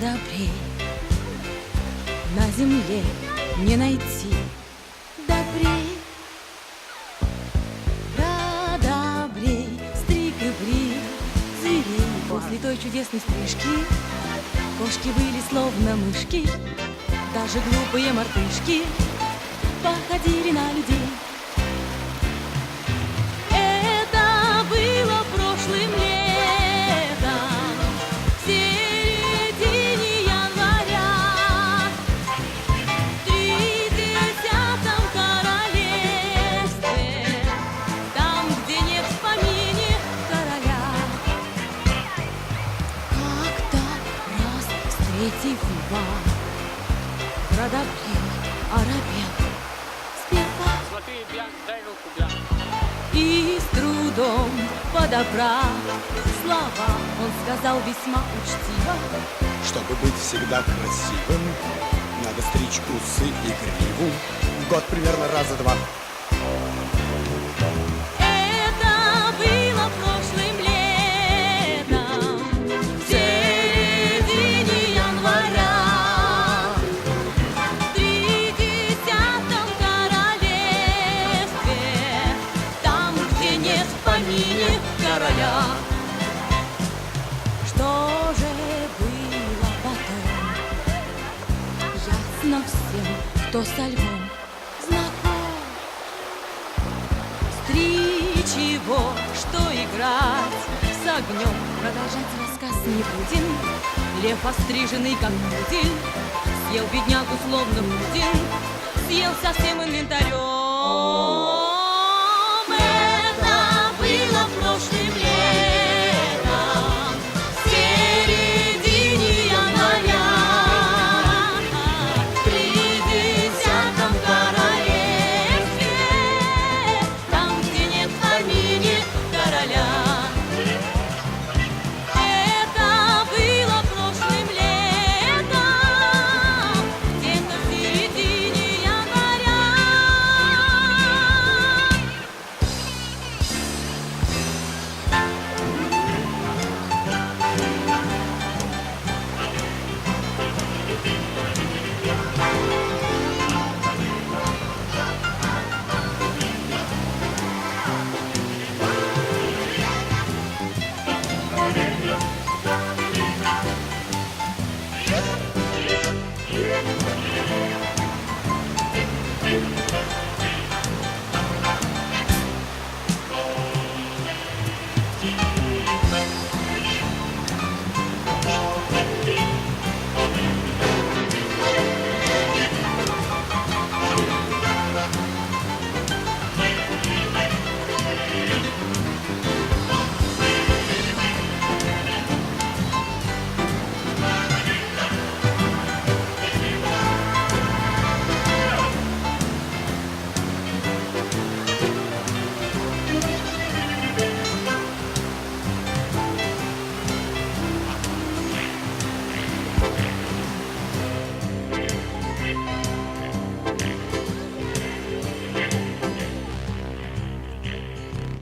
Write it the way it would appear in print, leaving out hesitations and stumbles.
добрей на земле не найти. Добрей, да добрей, стриг и брил зверей. После той чудесной стрижки кошки были словно мышки, даже глупые мартышки походили на людей. Это было прошлым летом, в середине января, в 30-м королевстве, там, где нет в помине короля. Как-то раз, встретив вас, продавец оробел сперва. Смотри, дай руку, Бьянка. И с трудом подобрав слова, он сказал весьма учтиво: Чтобы быть всегда красивым, надо стричь усы и гриву в год примерно раза два. это было прошлым летом, в середине января, в 30-м королевстве, там, где нет в помине короля. Что же было потом, ясно всем, кто со львом знаком. Стричь его, что играть с огнем, продолжать рассказ не будем. Лев, остриженный как пудель, съел беднягу словно пудинг, съел со всем инвентарем.